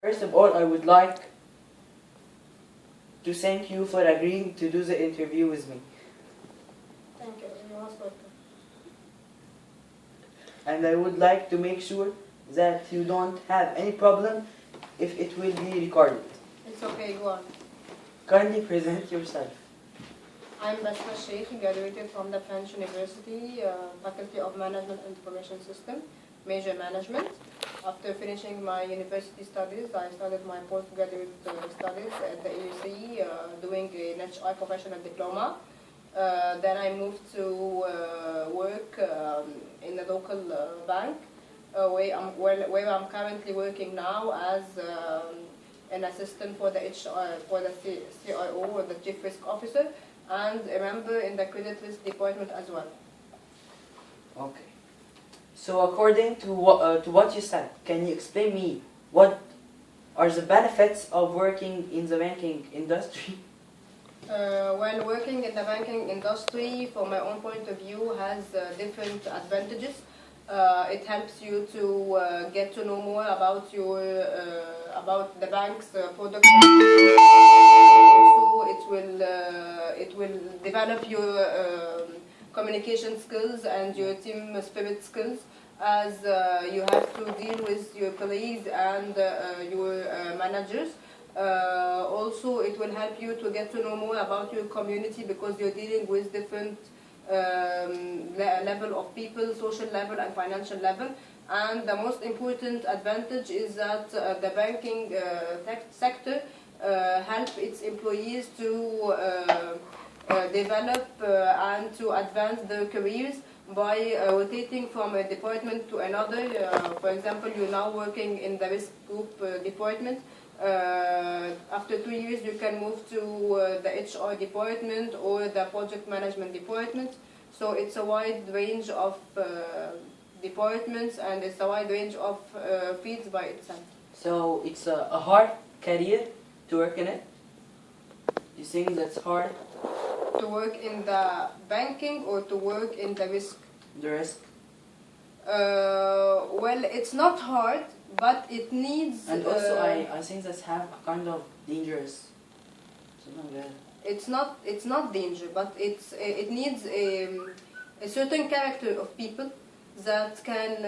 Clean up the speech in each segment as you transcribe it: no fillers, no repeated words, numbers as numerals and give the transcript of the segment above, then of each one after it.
First of all, I would like to thank you for agreeing to do the interview with me. Thank you. You're most welcome. And I would like to make sure that you don't have any problem if it will be recorded. It's okay, go on. Kindly present yourself. I'm Basma Sheikh, graduated from the French University, Faculty of Management and Information System, major management. After finishing my university studies, I started my postgraduate studies at the AUC, doing an HR professional diploma. Then I moved to work in a local bank, where I'm currently working now as an assistant for the HR, for the CIO, or the Chief Risk Officer, and a member in the credit risk department as well. Okay. So according to what you said, can you explain me what are the benefits of working in the banking industry? Well, working in the banking industry, from my own point of view, has different advantages. It helps you to get to know more about about the bank's products. Also, it will develop your communication skills and your team spirit skills, as you have to deal with your colleagues and your managers. Also, it will help you to get to know more about your community, because you're dealing with different level of people, social level and financial level. And the most important advantage is that the banking sector help its employees to develop and to advance their careers by rotating from a department to another. For example, you're now working in the risk group department. After 2 years, you can move to the HR department or the project management department. So it's a wide range of departments, and it's a wide range of fields by itself. So it's a hard career to work in it? You think that's hard? To work in the banking or to work in the risk? The risk? Well, it's not hard, but it needs... And also I think that's have a kind of dangerous. Something like that. It's not danger, but it needs a certain character of people that can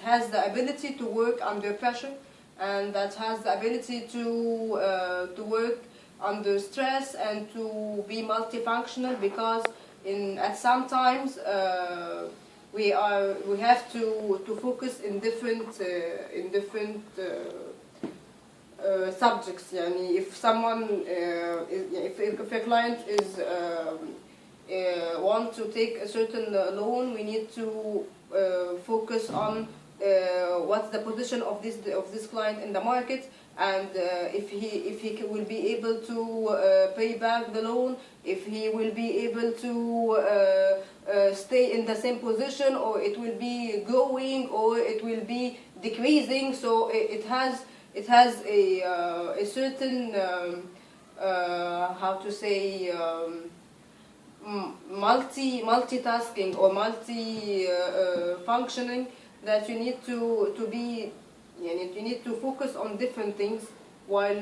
has the ability to work under pressure, and that has the ability to work under stress and to be multifunctional, because at some times we have to focus in different subjects. Yani if someone if a client is want to take a certain loan, we need to focus on what's the position of this client in the market, and if he will be able to pay back the loan, if he will be able to stay in the same position, or it will be growing, or it will be decreasing. So it has a certain how to say multitasking or functioning, that you need to be, you need to focus on different things while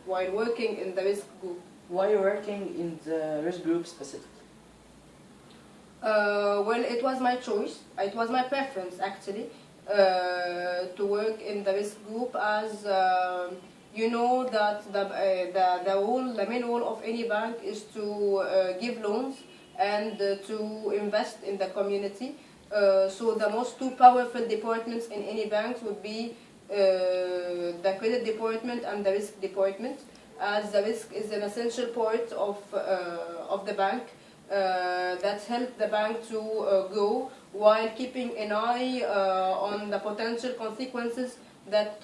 working in the risk group. Why are you working in the risk group specifically? Well, it was my choice. It was my preference, actually, to work in the risk group, as you know that the main role of any bank is to give loans and to invest in the community. So the most two powerful departments in any bank would be the credit department and the risk department, as the risk is an essential part of the bank that helps the bank to grow, while keeping an eye on the potential consequences that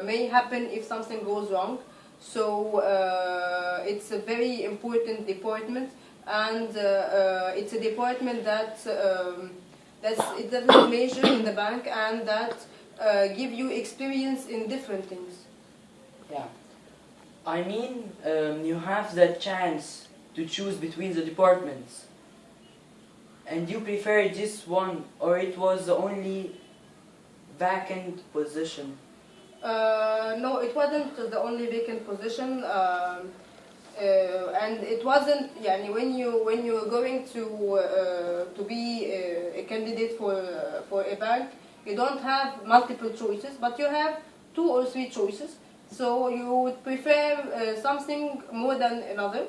may happen if something goes wrong. So it's a very important department, and it's a department that it doesn't measure in the bank, and that give you experience in different things. Yeah. I mean, you have the chance to choose between the departments, and you prefer this one, or it was the only vacant position? No, it wasn't the only vacant position, and it wasn't. Yani when you're going to be a candidate for a bank, you don't have multiple choices, but you have 2 or 3 choices. So you would prefer something more than another.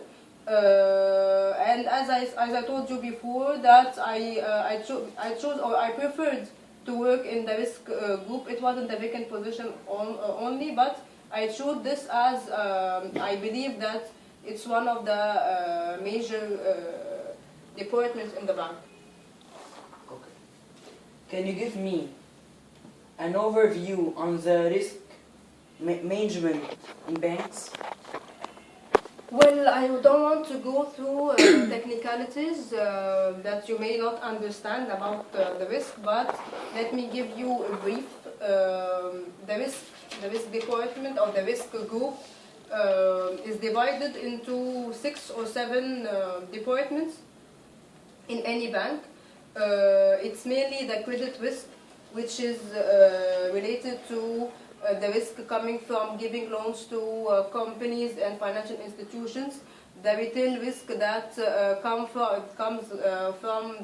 And as I told you before, that I chose or I preferred to work in the risk group. It wasn't a vacant position only, but I chose this as I believe that it's one of the major departments in the bank. Okay. Can you give me an overview on the risk management in banks? Well, I don't want to go through technicalities that you may not understand about the risk, but let me give you a brief. The risk department or the risk group is divided into 6 or 7 departments in any bank. It's mainly the credit risk, which is related to the risk coming from giving loans to companies and financial institutions, the retail risk that comes from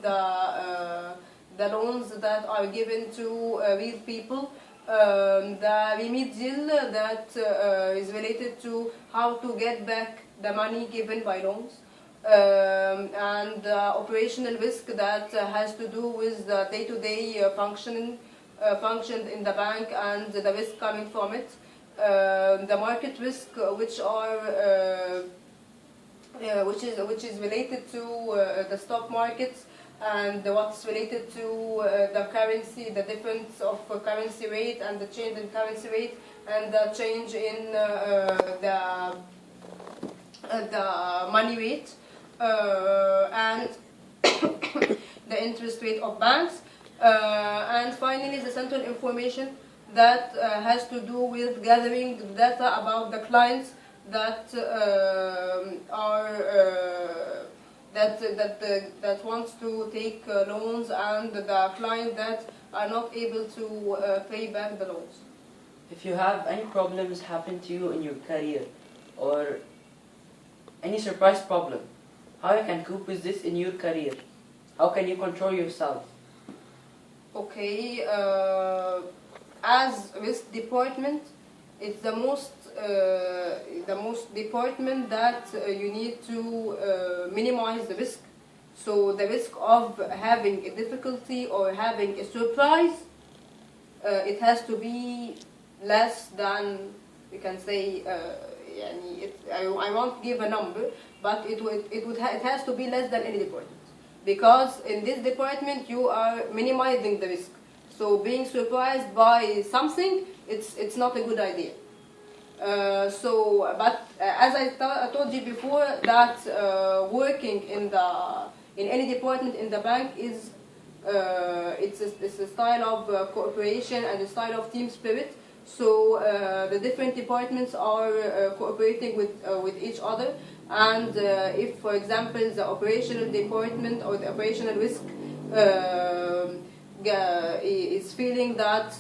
the loans that are given to real people, the remedial that is related to how to get back the money given by loans, and operational risk that has to do with the day-to-day functioned in the bank and the risk coming from it, the market risk, which is related to the stock markets, and what's related to the currency, the difference of currency rate and the change in currency rate, and the change in the money rate, and the interest rate of banks. And finally, the central information that has to do with gathering data about the clients that that wants to take loans, and the clients that are not able to pay back the loans. If you have any problems happen to you in your career, or any surprise problem, how you can cope with this in your career? How can you control yourself? Okay, as risk department, it's the most department that you need to minimize the risk. So the risk of having a difficulty or having a surprise, it has to be less than, we can say, I won't give a number, but it has to be less than any department. Because in this department you are minimizing the risk. So being surprised by something, it's not a good idea. As I told you before, that working in any department in the bank is it's a style of cooperation and a style of team spirit. So the different departments are cooperating with each other. And if, for example, the operational department or the operational risk is feeling that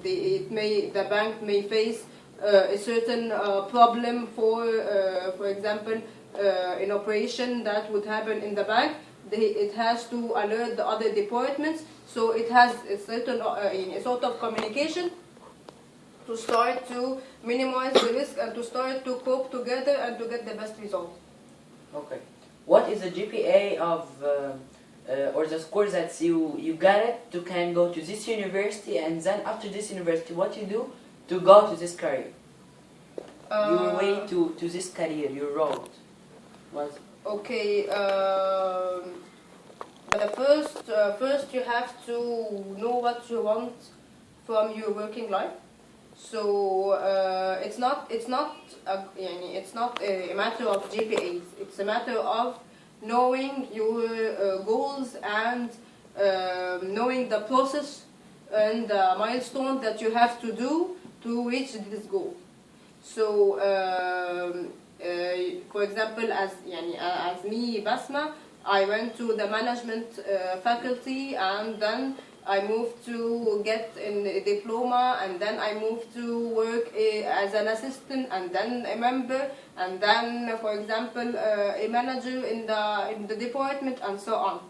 the bank may face a certain problem for example, an operation that would happen in the bank, it has to alert the other departments. So it has a certain a sort of communication to start to minimize the risk and to start to cope together and to get the best result. Okay. What is the GPA of or the score that you got it to can go to this university, and then after this university, what you do to go to this career? Your way to this career, your road. Was okay. The first you have to know what you want from your working life. So it's not a matter of GPAs. It's a matter of knowing your goals and knowing the process and the milestone that you have to do to reach this goal. So for example, as me, Basma, I went to the management faculty, and then I moved to get a diploma, and then I moved to work as an assistant, and then a member, and then, for example, a manager in the department, and so on.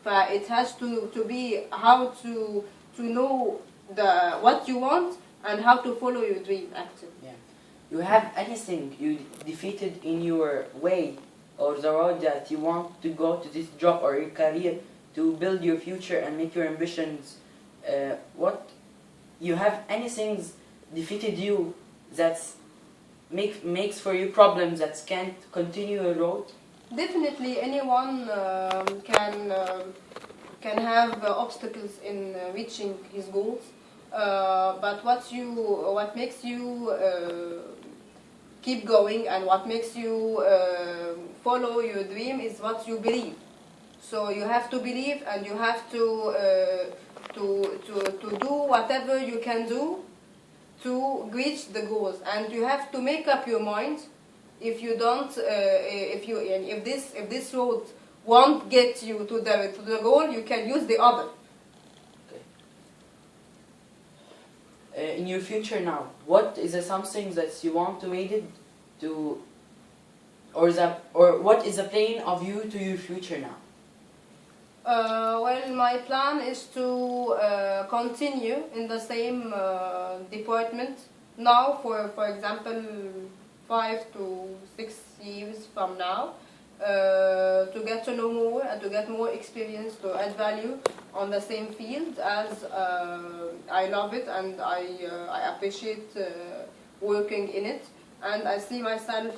It has to be how to know what you want and how to follow your dream, actually. Yeah. You have anything you defeated in your way or the road that you want to go to this job or your career to build your future and make your ambitions? What you have anything defeated you that's makes for you problems that can't continue your road? Definitely, anyone can have obstacles in reaching his goals. But what makes you keep going, and what makes you follow your dream is what you believe. So you have to believe, and you have to do whatever you can do to reach the goals, and you have to make up your mind. If you don't, if this road won't get you to the goal, you can use the other. In your future now, what is something that you want to make it to, or what is the plan of you to your future now? Well, my plan is to continue in the same department now for example, 5 to 6 years from now, to get to know more and to get more experience, to add value on the same field, as I love it and I appreciate working in it, and I see myself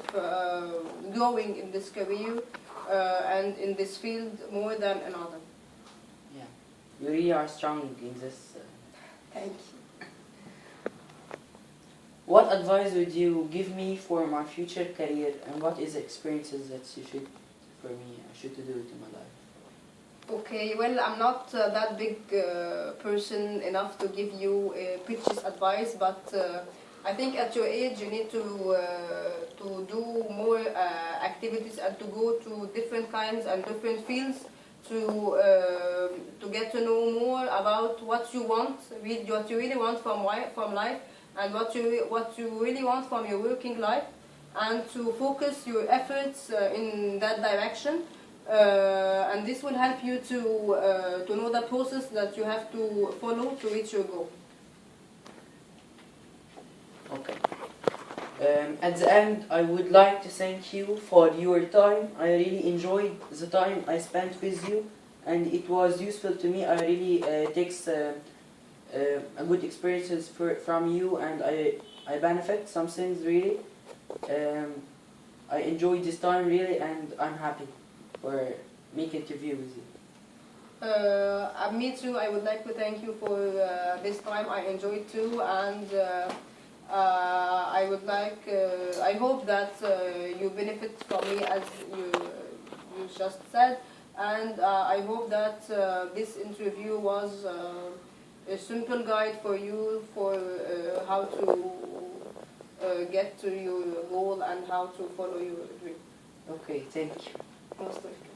growing in this career and in this field more than another. Yeah, you really are strong in this. Thank you. What advice would you give me for my future career, and what is the experiences that you should, for me, I should to do to my life? Okay, well, I'm not that big person enough to give you precise advice, but I think at your age you need to do more activities and to go to different kinds and different fields to get to know more about what you want, what you really want from life, and what you really want from your working life, and to focus your efforts in that direction. And this will help you to know the process that you have to follow to reach your goal. Okay. At the end, I would like to thank you for your time. I really enjoyed the time I spent with you, and it was useful to me. I really takes a good experiences from you, and I benefit some things really. I enjoyed this time really, and I'm happy for making interview with you. Me too. I would like to thank you for this time. I enjoyed too, and I would like. I hope that you benefit from me, as you just said, and I hope that this interview was a simple guide for you for how to get to your goal and how to follow your dream. Okay, thank you. Most welcome.